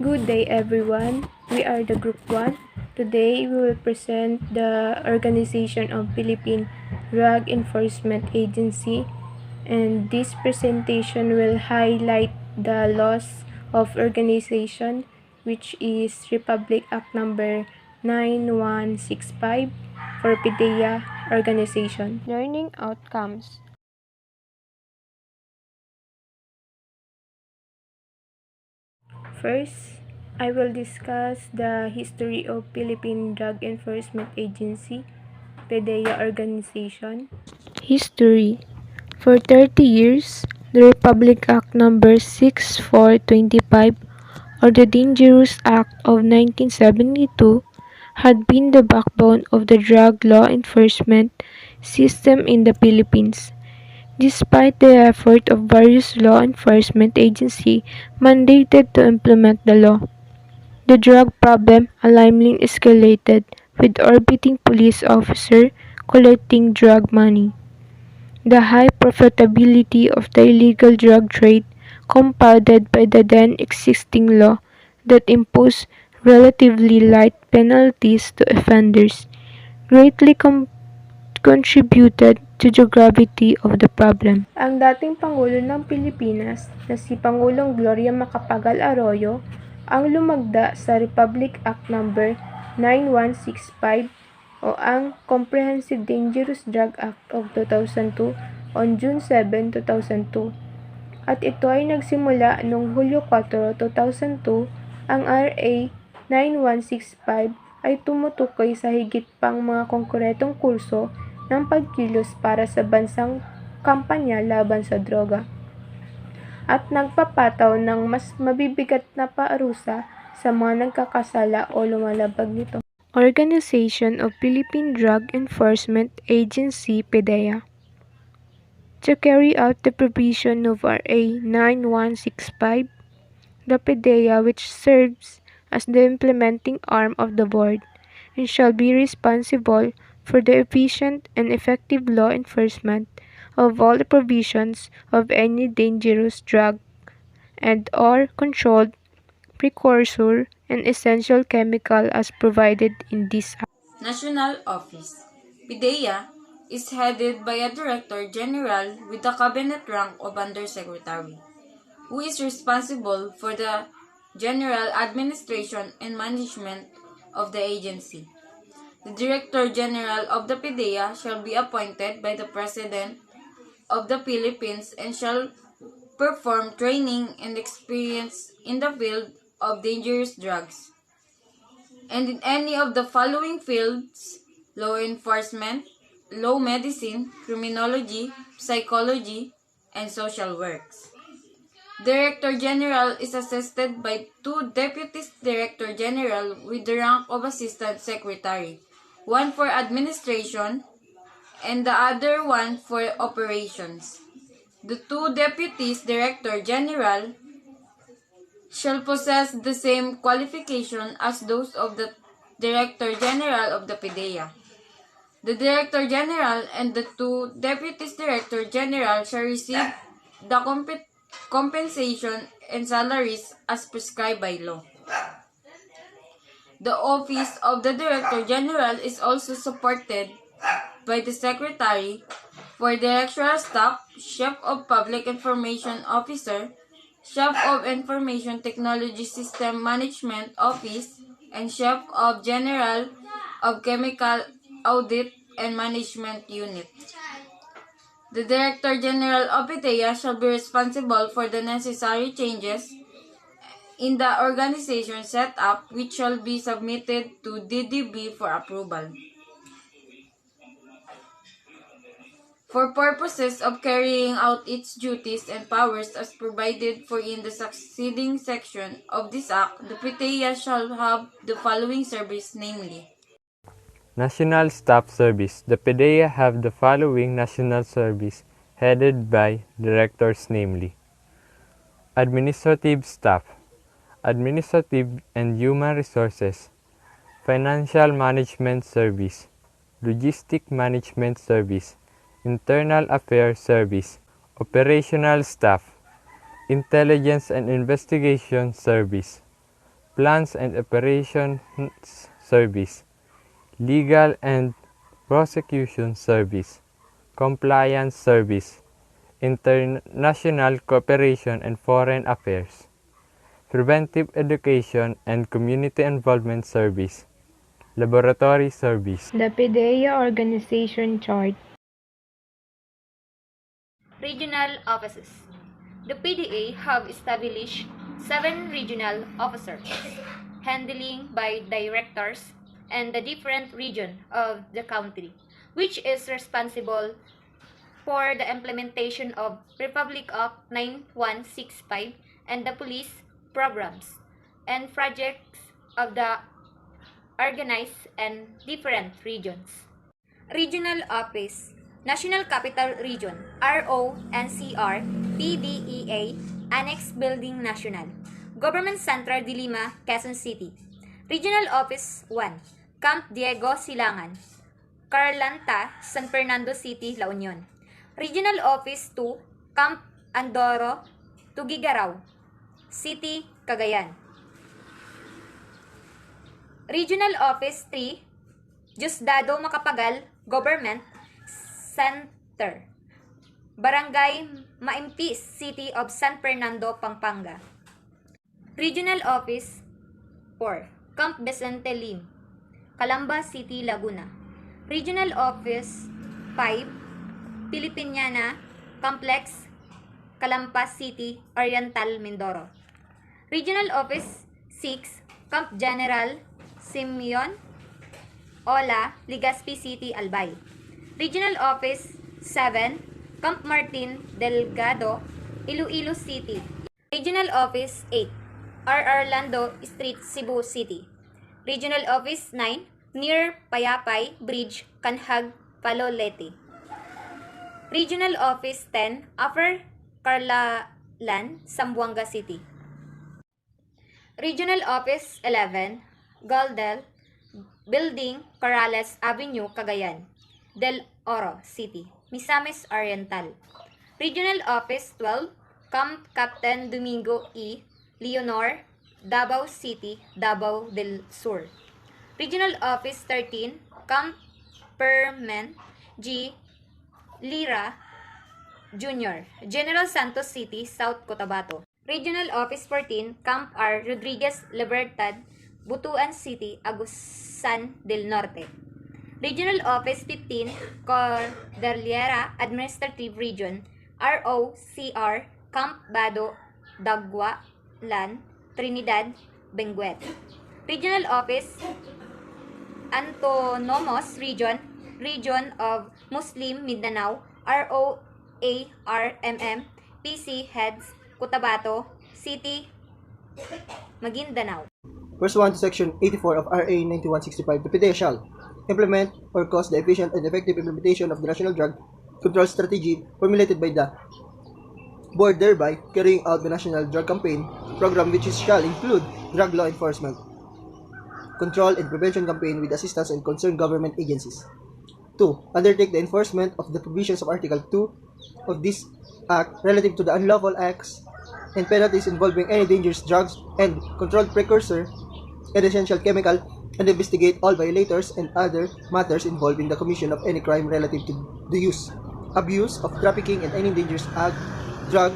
Good day everyone, we are the Group 1. Today we will present the organization of Philippine Drug Enforcement Agency, and this presentation will highlight the laws of organization, which is Republic Act number 9165 for Pdea organization. Learning outcomes. First, I will discuss the history of Philippine Drug Enforcement Agency, Pdea organization. History. For 30 years, the Republic Act number 6425 or the Dangerous Act of 1972 had been the backbone of the drug law enforcement system in the Philippines. Despite the effort of various law enforcement agencies mandated to implement the law, the drug problem alarmingly escalated, with orbiting police officers collecting drug money. The high profitability of the illegal drug trade, compounded by the then existing law that imposed relatively light penalties to offenders, greatly contributed to the gravity of the problem. Ang dating Pangulo ng Pilipinas na si Pangulong Gloria Macapagal Arroyo ang lumagda sa Republic Act number 9165 o ang Comprehensive Dangerous Drug Act of 2002 on June 7, 2002. At ito ay nagsimula noong Hulyo 4, 2002. Ang RA 9165 ay tumutukoy sa higit pang mga konkretong kurso ng pagkilos para sa bansang kampanya laban sa droga at nagpapataw ng mas mabibigat na parusa sa mga nagkakasala o lumalabag nito. Organization of Philippine Drug Enforcement Agency, Pdea. To carry out the provision of RA 9165, the Pdea, which serves as the implementing arm of the board, and shall be responsible for the efficient and effective law enforcement of all the provisions of any dangerous drug and/or controlled precursor and essential chemical as provided in this Act. National Office. Pdea is headed by a Director General with the cabinet rank of Undersecretary, who is responsible for the general administration and management of the agency. The Director General of the Pdea shall be appointed by the President of the Philippines and shall perform training and experience in the field of dangerous drugs and in any of the following fields: law enforcement, law medicine, criminology, psychology, and social works. Director General is assisted by two Deputy Director General with the rank of Assistant Secretary, one for administration and the other one for operations. The two Deputies Director General shall possess the same qualification as those of the Director General of the Pdea. The Director General and the two Deputies Director General shall receive the compensation and salaries as prescribed by law. The office of the Director General is also supported by the Secretary for Directorial Staff, Chef of Public Information Officer, Chef of Information Technology System Management Office, and Chef of General of Chemical Audit and Management Unit. The Director General of Pdea shall be responsible for the necessary changes in the organization set up, which shall be submitted to DDB for approval. For purposes of carrying out its duties and powers as provided for in the succeeding section of this Act, the Pdea shall have the following service, namely: National Staff Service. The Pdea have the following national service headed by directors, namely: Administrative Staff, Administrative and Human Resources, Financial Management Service, Logistic Management Service, Internal Affairs Service, Operational Staff, Intelligence and Investigation Service, Plans and Operations Service, Legal and Prosecution Service, Compliance Service, International Cooperation and Foreign Affairs, Preventive Education and Community Involvement Service, Laboratory Service. The Pdea organization chart. Regional offices. The PDA have established 7 regional officers, handling by directors and the different region of the country, which is responsible for the implementation of Republic Act 9165 and the police programs and projects of the organized and different regions. Regional Office, National Capital Region, RONCR, PDEA, Annex Building National, Government Center de Lima, Quezon City. Regional Office 1, Camp Diego Silangan, Carlanta, San Fernando City, La Union. Regional Office 2, Camp Andoro, Tugigaraw, City, Cagayan. Regional Office 3, Diosdado Macapagal, Government Center, Barangay Maimpis, City of San Fernando, Pampanga. Regional Office 4, Camp Vicente Lim, Calamba City, Laguna. Regional Office 5, Filipiniana Complex, Calampas City, Oriental, Mindoro. Regional Office 6, Camp General Simeon Ola, Legazpi City, Albay. Regional Office 7, Camp Martin Delgado, Iloilo City. Regional Office 8, R. Orlando Street, Cebu City. Regional Office 9, near Payapay Bridge, Canhag, Palolete. Regional Office 10, Upper Carlalan, Zamboanga City. Regional Office 11, Goldel Building, Corrales Avenue, Cagayan, Del Oro City, Misamis Oriental. Regional Office 12, Camp Captain Domingo E. Leonor, Davao City, Davao del Sur. Regional Office 13, Camp Permen G. Lira Jr., General Santos City, South Cotabato. Regional Office 14, Camp R. Rodriguez Libertad, Butuan City, Agusan del Norte. Regional Office 15, Cordillera Administrative Region, ROCR, Camp Bado, Dagwa, Lan, Trinidad, Benguet. Regional Office Autonomous Region, Region of Muslim Mindanao, ROARMM, PC Heads, Cotabato City, Maguindanao. Pursuant to Section 84 of RA 9165, the PDEA shall implement or cause the efficient and effective implementation of the National Drug Control Strategy formulated by the Board, thereby carrying out the National Drug Campaign program, which shall include drug law enforcement, control and prevention campaign with assistance and concerned government agencies. 2. Undertake the enforcement of the provisions of Article 2 of this Act relative to the unlawful acts and penalties involving any dangerous drugs and controlled precursor and essential chemical, and investigate all violators and other matters involving the commission of any crime relative to the use, abuse of trafficking and any dangerous act, drug,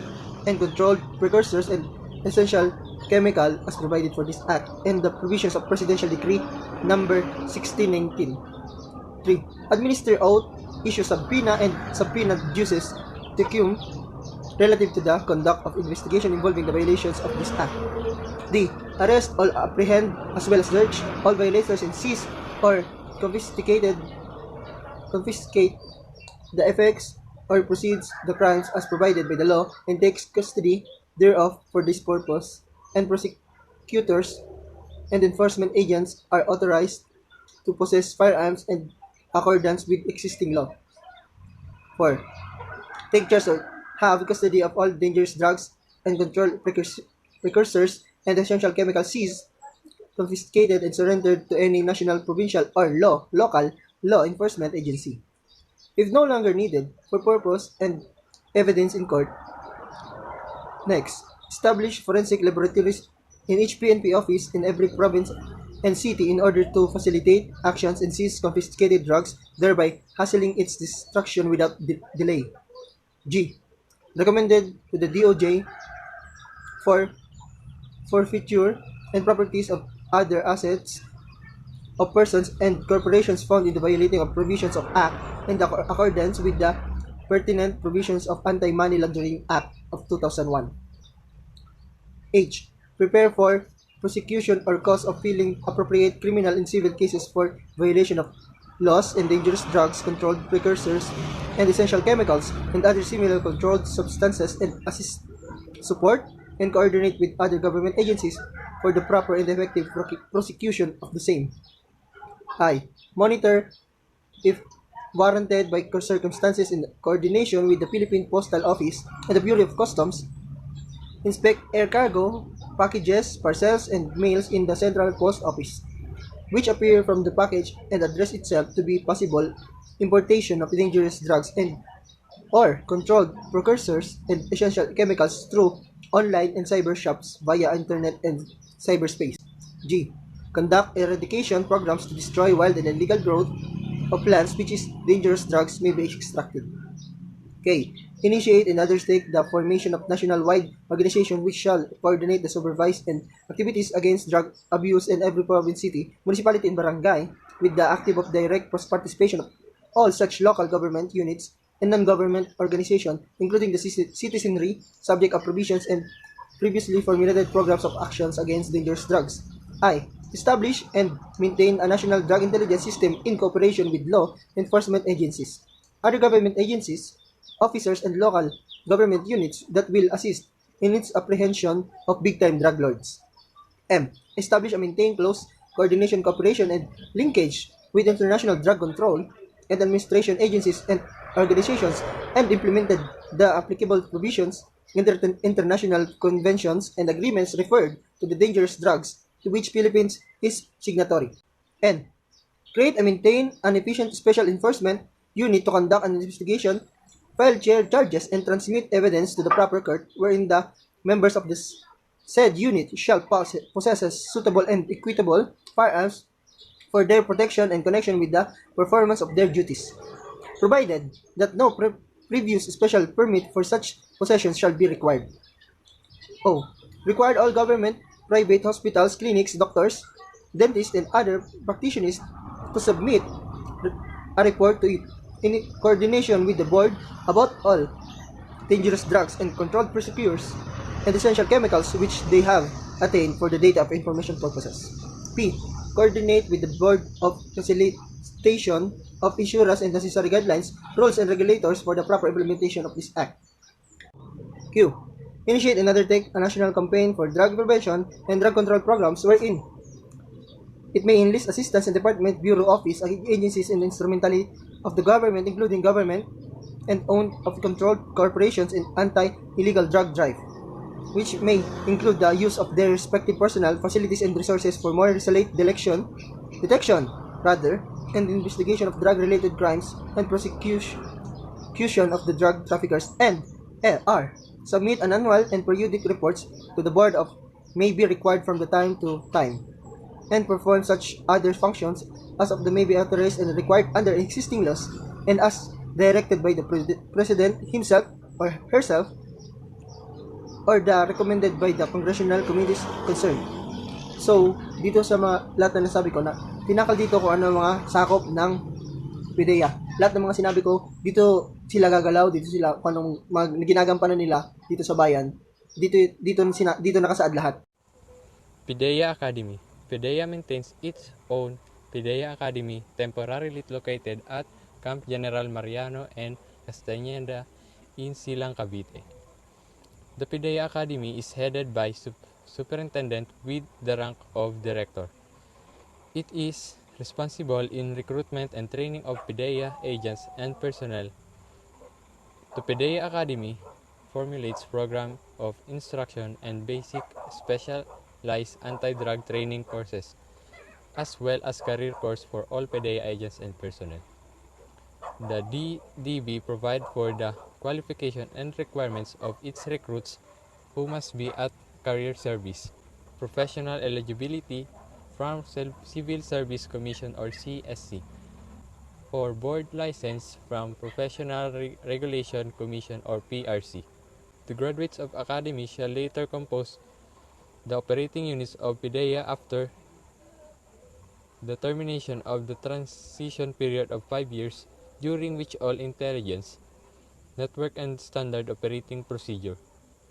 and controlled precursors and essential chemical as provided for this Act and the provisions of Presidential Decree number 1619. 3. Administer oath, issue subpoena and subpoena duces tecum relative to the conduct of investigation involving the violations of this Act. D. Arrest or apprehend as well as search all violators and seize or confiscate the effects or proceeds the crimes as provided by the law and takes custody thereof for this purpose, and prosecutors and enforcement agents are authorized to possess firearms in accordance with existing law. 4. Take charge or have custody of all dangerous drugs and controlled precursors and essential chemicals seized, confiscated, and surrendered to any national, provincial, or local law enforcement agency. If no longer needed for purpose and evidence in court. Next, establish forensic laboratories in each PNP office in every province and city in order to facilitate actions and seize confiscated drugs, thereby hastening its destruction without delay. G. Recommended to the DOJ for forfeiture and properties of other assets of persons and corporations found in the violating of provisions of Act in the accordance with the pertinent provisions of Anti-Money Laundering Act of 2001. H. Prepare for prosecution or cause of filing appropriate criminal and civil cases for violation of laws and dangerous drugs, controlled precursors, and essential chemicals, and other similar controlled substances, and assist, support, and coordinate with other government agencies for the proper and effective prosecution of the same. I. Monitor, if warranted by circumstances in coordination with the Philippine Postal Office and the Bureau of Customs, inspect air cargo, packages, parcels, and mails in the Central Post Office, which appear from the package and address itself to be possible importation of dangerous drugs and or controlled precursors and essential chemicals through online and cyber shops via internet and cyberspace. G. Conduct eradication programs to destroy wild and illegal growth of plants which is dangerous drugs may be extracted. K. Initiate and undertake the formation of national-wide organization which shall coordinate the supervise and activities against drug abuse in every province, city, municipality, and barangay with the active of direct participation of all such local government units and non-government organizations, including the citizenry, subject of provisions and previously formulated programs of actions against dangerous drugs. I. Establish and maintain a national drug intelligence system in cooperation with law enforcement agencies, other government agencies, officers, and local government units that will assist in its apprehension of big-time drug lords. M. Establish and maintain close coordination, cooperation, and linkage with international drug control and administration agencies and organizations and implemented the applicable provisions in the international conventions and agreements referred to the dangerous drugs to which Philippines is signatory. N. Create and maintain an efficient special enforcement unit to conduct an investigation, file charges, and transmit evidence to the proper court wherein the members of this said unit shall possess suitable and equitable firearms for their protection and connection with the performance of their duties, provided that no previous special permit for such possession shall be required. O. Required all government, private hospitals, clinics, doctors, dentists, and other practitioners to submit a report to it in coordination with the board about all dangerous drugs and controlled procedures and essential chemicals which they have attained for the data of information purposes. P. Coordinate with the Board of Facilitation of Insurance and necessary guidelines, rules, and regulators for the proper implementation of this Act. Q. Initiate and undertake a national campaign for drug prevention and drug control programs wherein it may enlist assistance in department, bureau, office, agencies, and instrumentality of the government, including government and owned of controlled corporations in anti-illegal drug drive, which may include the use of their respective personnel, facilities, and resources for more resolute detection, and investigation of drug-related crimes and prosecution of the drug traffickers, and R. Submit an annual and periodic reports to the board of may be required from the time to time, and perform such other functions as of the may be authorized and required under existing laws and as directed by the President himself or herself or the recommended by the congressional committees concerned. So, dito sa lahat na nasabi ko na tinakal dito kung ano mga sakop ng Pdea. Lahat ng mga sinabi ko, dito sila gagalaw, dito sila kung anong ginagampanan nila dito sa bayan. Dito nakasaad lahat. Pdea Academy. Pdea maintains its own Pdea Academy, temporarily located at Camp General Mariano and Castañeda in Silang, Cavite. The Pdea Academy is headed by superintendent with the rank of director. It is responsible in recruitment and training of Pdea agents and personnel. The Pdea Academy formulates program of instruction and basic specialized anti-drug training courses, as well as career course for all Pdea agents and personnel. The DDB provide for the qualification and requirements of its recruits who must be at career service. professional eligibility from Civil Service Commission or CSC, or board license from Professional Regulation Commission or PRC. The graduates of Academy shall later compose the operating units of Pdea after the termination of the transition period of 5 years, during which all intelligence, network and standard operating procedure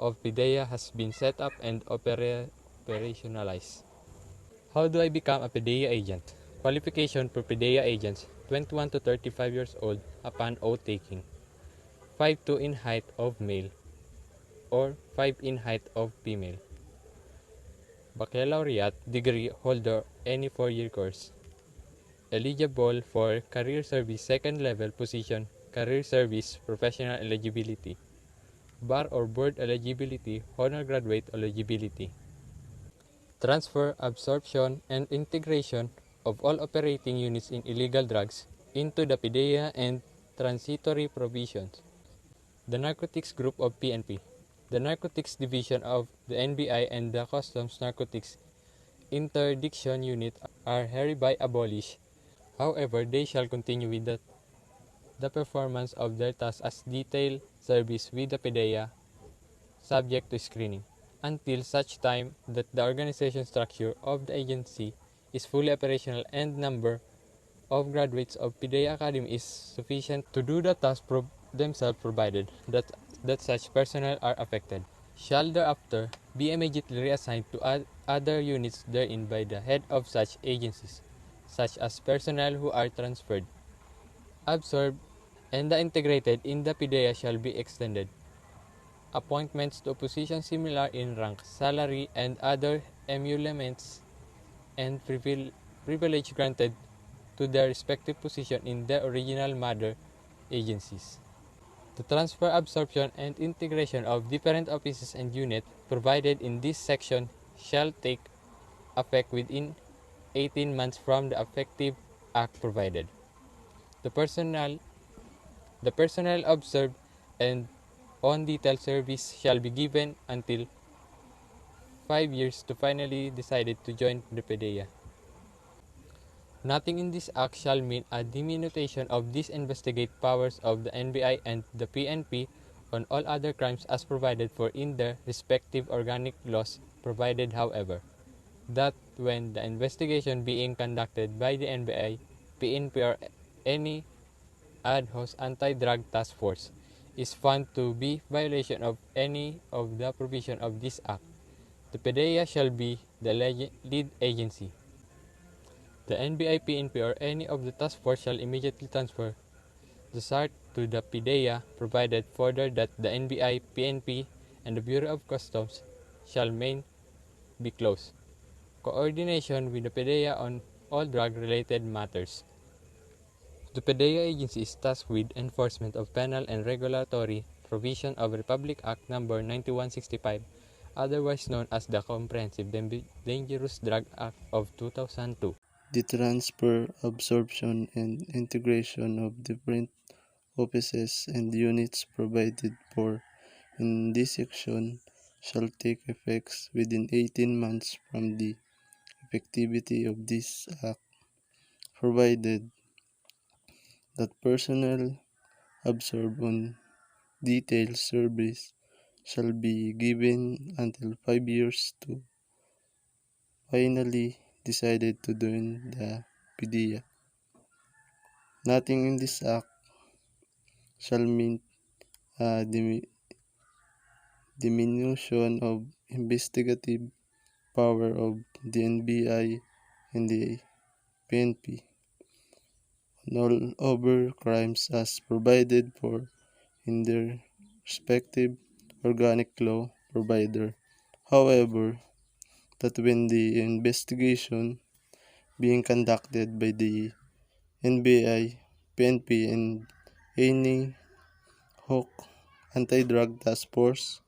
of Pdea has been set up and operationalized. How do I become a Pdea agent? Qualification for Pdea agents: 21 to 35 years old upon oath taking, 5'2" in height of male or 5 in height of female, baccalaureate degree holder any 4-year course, eligible for career service second level position, career service professional eligibility, bar or board eligibility, honor graduate eligibility. Transfer, absorption, and integration of all operating units in illegal drugs into the Pdea and transitory provisions. The Narcotics Group of PNP, the Narcotics Division of the NBI, and the Customs Narcotics Interdiction Unit are hereby abolished. However, they shall continue with the performance of their tasks as detail service with the Pdea, subject to screening, until such time that the organization structure of the agency is fully operational and number of graduates of Pdea Academy is sufficient to do the task themselves, provided that such personnel are affected, shall thereafter be immediately reassigned to other units therein by the head of such agencies, such as personnel who are transferred, absorbed, and integrated in the Pdea shall be extended. Appointments to positions similar in rank, salary, and other emoluments and privilege granted to their respective position in their original mother agencies. The transfer, absorption, and integration of different offices and units provided in this section shall take effect within 18 months from the effective act provided. The personnel observed and on detailed service shall be given until 5 years to finally decided to join the Pdea. Nothing in this act shall mean a diminution of these investigate powers of the NBI and the PNP on all other crimes as provided for in their respective organic laws, provided however, that when the investigation being conducted by the NBI, PNP, or any ad hoc anti-drug task force is found to be violation of any of the provision of this act, the Pdea shall be the lead agency. The NBI, PNP, or any of the task force shall immediately transfer the SART to the Pdea, provided further that the NBI, PNP, and the Bureau of Customs shall be close coordination with the Pdea on all drug-related matters. The Pdea agency is tasked with enforcement of penal and regulatory provision of Republic Act No. 9165, otherwise known as the Comprehensive Dangerous Drug Act of 2002. The transfer, absorption, and integration of different offices and units provided for in this section shall take effect within 18 months from the effectivity of this act, provided that personnel absorbed on detailed service shall be given until 5 years to finally decided to join the Pdea. Nothing in this act shall mean a diminution of investigative power of the NBI and the PNP on all other crimes as provided for in their respective organic law provider. However, that when the investigation being conducted by the NBI, PNP, and any HOC anti-drug task force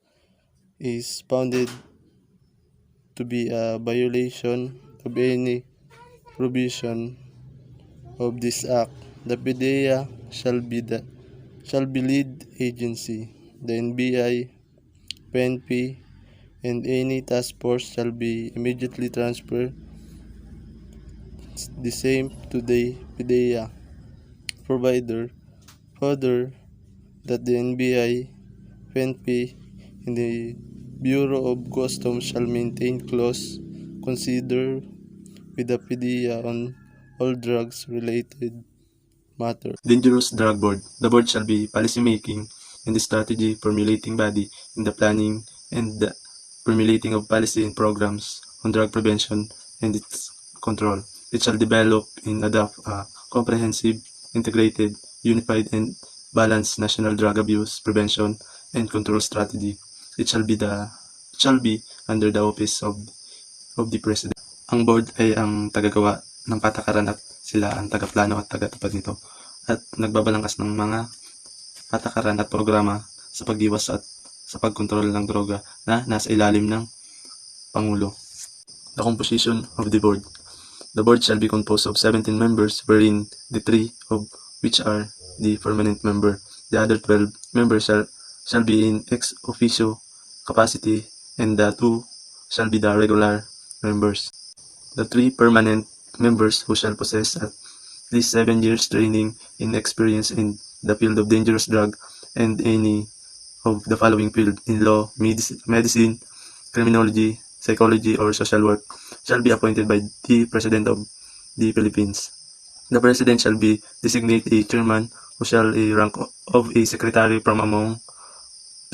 is founded to be a violation of any provision of this act, the Pdea shall be lead agency. The NBI, PNP, and any task force shall be immediately transferred the same to the Pdea provider. Further, that the NBI, PNP, and the Bureau of Customs shall maintain close consider with the Pdea on all drugs-related matters. Dangerous Drug Board. The board shall be policy-making and the strategy formulating body in the planning and the formulating of policy and programs on drug prevention and its control. It shall develop and adopt a comprehensive, integrated, unified, and balanced national drug abuse prevention and control strategy. It shall be under the office of the President. Ang board ay ang tagagawa ng patakaran at sila ang tagaplano at tagatupad nito at nagbabalangkas ng mga patakaran at programa sa pag-iwas at sa pagkontrol ng droga na nasa ilalim ng Pangulo. The composition of the board. The board shall be composed of 17 members, wherein the 3 of which are the permanent member. The other 12 members shall be in ex officio capacity, and the 2 shall be the regular members. The 3 permanent members who shall possess at least 7 years training in experience in the field of dangerous drug and any of the following field in law, medicine, criminology, psychology, or social work shall be appointed by the President of the Philippines. The President shall be designate a chairman who shall a rank of a secretary from among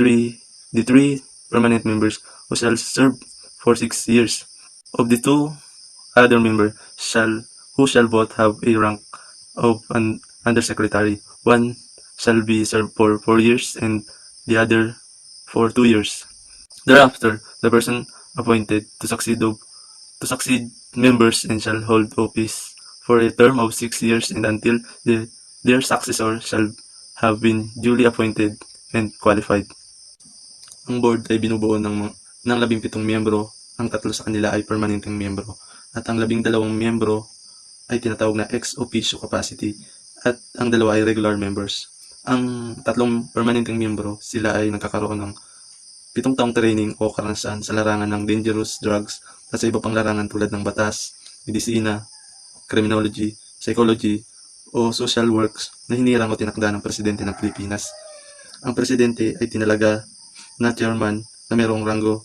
the 3 permanent members who shall serve for 6 years. Of the 2 other members who shall both have a rank of an undersecretary. One shall be served for 4 years and the other for 2 years. Thereafter, the person appointed to succeed members and shall hold office for a term of 6 years and until their successor shall have been duly appointed and qualified. Ang board ay binubuo ng 17 miyembro, ang 3 sa kanila ay permanenteng miyembro, at ang 12 miyembro ay tinatawag na ex officio capacity, at ang 2 ay regular members. Ang 3 permanenteng miyembro, sila ay nagkakaroon ng 7 taong training o karanasan sa larangan ng dangerous drugs at sa iba pang larangan tulad ng batas, medisina, criminology, psychology, o social works na hinirang o tinakda ng Presidente ng Pilipinas. Ang Presidente ay tinalaga na chairman na mayroong ranggo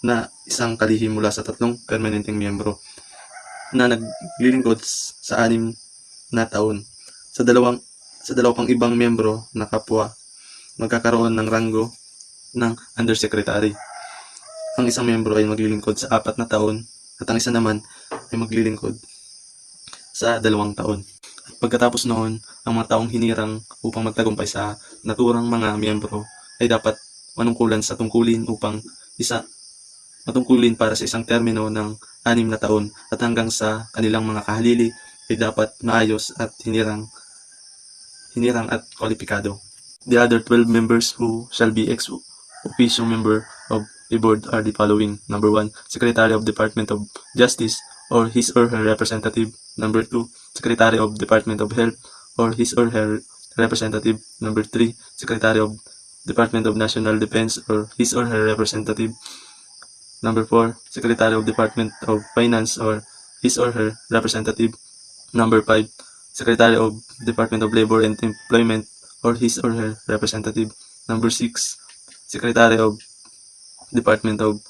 na isang kalihim mula sa 3 permanenteng miyembro na naglilingkod sa 6 na taon. Sa dalawa pang ibang miyembro na kapwa, magkakaroon ng ranggo ng undersecretary. Ang isang miyembro ay maglilingkod sa 4 na taon at ang isa naman ay maglilingkod sa 2 taon. At pagkatapos noon, ang mga taong hinirang upang magtagumpay sa naturang mga miyembro ay dapat manungkulan sa tungkulin matungkulin para sa isang termino ng 6 na taon at hanggang sa kanilang mga kahalili ay dapat maayos at hinirang at kwalipikado. The other 12 members who shall be ex officio member of the board are the following. Number 1, Secretary of Department of Justice or his or her representative. Number 2, Secretary of Department of Health or his or her representative. Number 3, Secretary of Department of National Defense or his or her representative. Number 4, Secretary of Department of Finance or his or her representative. Number 5, Secretary of Department of Labor and Employment or his or her representative. Number 6, Secretary of Department of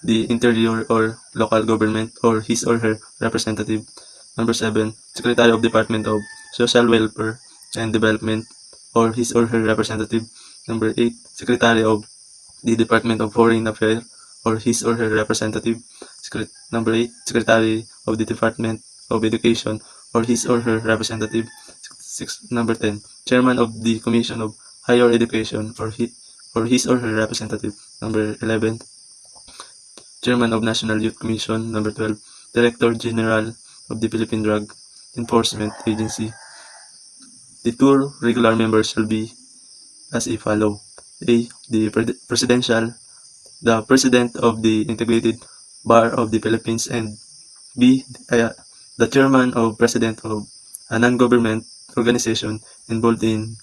the Interior or Local Government or his or her representative. Number 7, Secretary of Department of Social Welfare and Development or his or her representative. Number 8, Secretary of the Department of Foreign Affairs or his or her representative. Number 8, Secretary of the Department of Education or his or her representative. Number 10, Chairman of the Commission of Higher Education or his or her representative. Number 11, Chairman of National Youth Commission. Number 12, Director General of the Philippine Drug Enforcement Agency. The 2 regular members shall be as follow. A. The President of the Integrated Bar of the Philippines, and B. The Chairman or President of a non-government organization involved in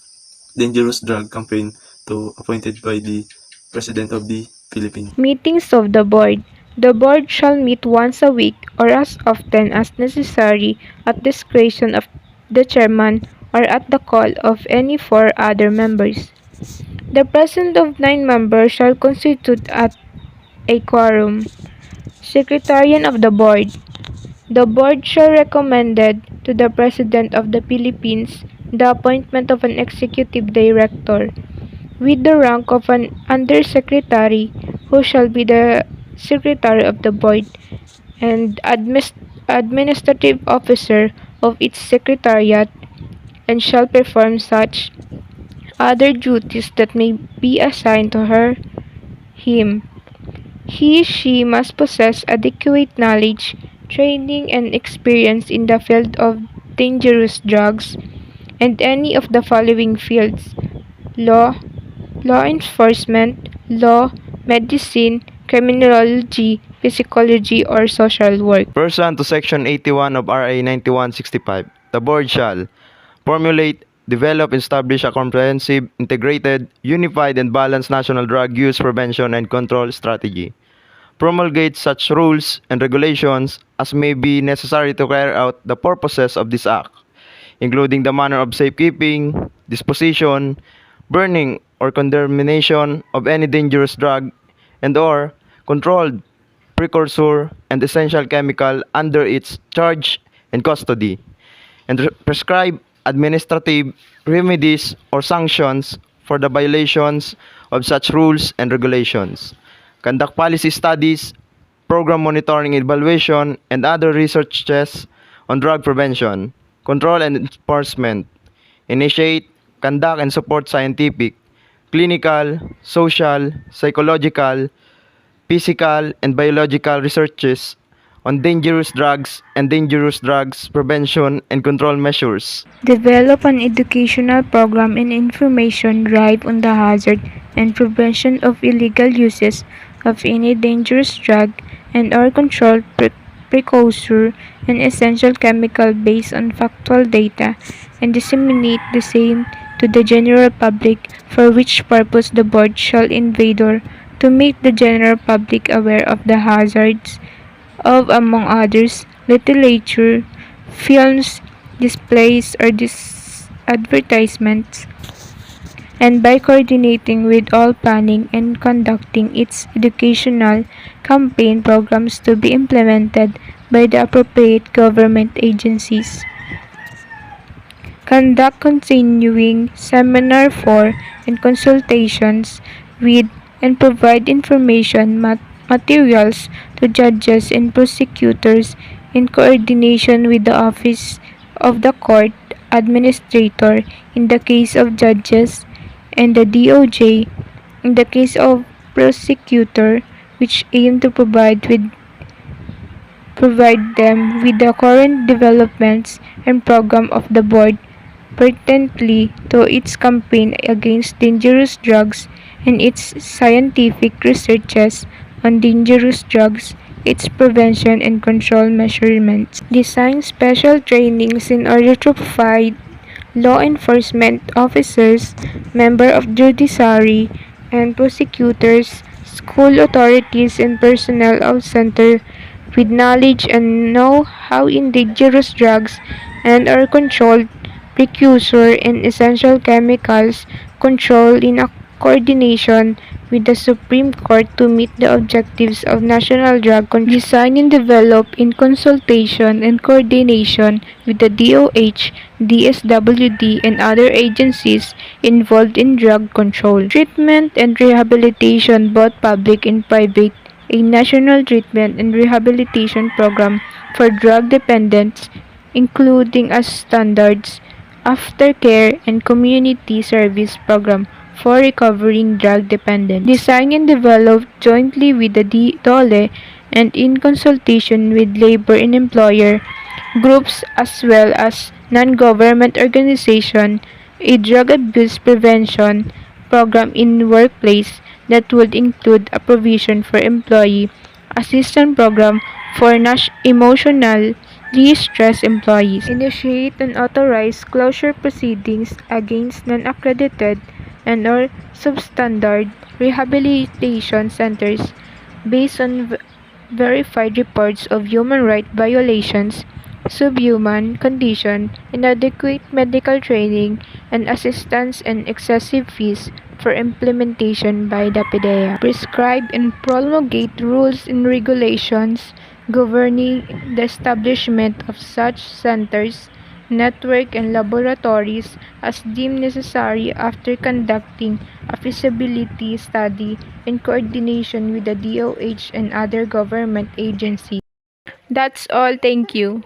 dangerous drug campaign appointed by the President of the Philippine. Meetings of the Board. The Board shall meet once a week or as often as necessary at discretion of the Chairman or at the call of any four other members. The presence of 9 members shall constitute at a quorum. Secretarian of the Board. The Board shall recommended to the President of the Philippines the appointment of an executive director with the rank of an undersecretary who shall be the secretary of the board and administrative officer of its secretariat and shall perform such other duties that may be assigned to her him. She must possess adequate knowledge, training, and experience in the field of dangerous drugs and any of the following fields: law, law enforcement, law, medicine, criminology, psychology, or social work. Pursuant to Section 81 of RA 9165, the Board shall formulate, develop, and establish a comprehensive, integrated, unified, and balanced national drug use prevention and control strategy. Promulgate such rules and regulations as may be necessary to carry out the purposes of this Act, including the manner of safekeeping, disposition, burning, or condemnation of any dangerous drug and/or controlled precursor and essential chemical under its charge and custody, and prescribe administrative remedies or sanctions for the violations of such rules and regulations. Conduct policy studies, program monitoring, evaluation, and other researches on drug prevention, control, and enforcement. Initiate, conduct, and support scientific, clinical, social, psychological, physical, and biological researches on dangerous drugs and dangerous drugs prevention and control measures. Develop an educational program and information drive on the hazard and prevention of illegal uses of any dangerous drug and or controlled precursor and essential chemical based on factual data and disseminate the same to the general public, for which purpose the board shall endeavor to make the general public aware of the hazards of, among others, literature, films, displays, or advertisements, and by coordinating with all planning and conducting its educational campaign programs to be implemented by the appropriate government agencies. Conduct continuing seminar for and consultations with and provide information materials to judges and prosecutors in coordination with the Office of the Court Administrator in the case of judges and the DOJ in the case of prosecutor, which aim to provide them with the current developments and program of the board pertinently to its campaign against dangerous drugs and its scientific researches on dangerous drugs, its prevention and control measurements. Design special trainings in order to provide law enforcement officers, members of judiciary, and prosecutors, school authorities, and personnel of center with knowledge and know-how in dangerous drugs and are controlled precursor and essential chemicals control in a coordination with the Supreme Court to meet the objectives of national drug control. Design and develop in consultation and coordination with the DOH, DSWD, and other agencies involved in drug control. Treatment and rehabilitation, both public and private, a national treatment and rehabilitation program for drug dependents, including as standards, aftercare, and community service program for recovering drug dependents. Designed and developed jointly with the DOLE and in consultation with labor and employer groups as well as non-government organizations, a drug abuse prevention program in workplace that would include a provision for employee assistance program for emotionally stressed employees. Initiate and authorize closure proceedings against non-accredited and or substandard rehabilitation centers based on verified reports of human rights violations, subhuman condition, inadequate medical training, and assistance and excessive fees for implementation by the Pdea. Prescribe and promulgate rules and regulations governing the establishment of such centers, network, and laboratories as deemed necessary after conducting a feasibility study in coordination with the DOH and other government agencies. That's all. Thank you.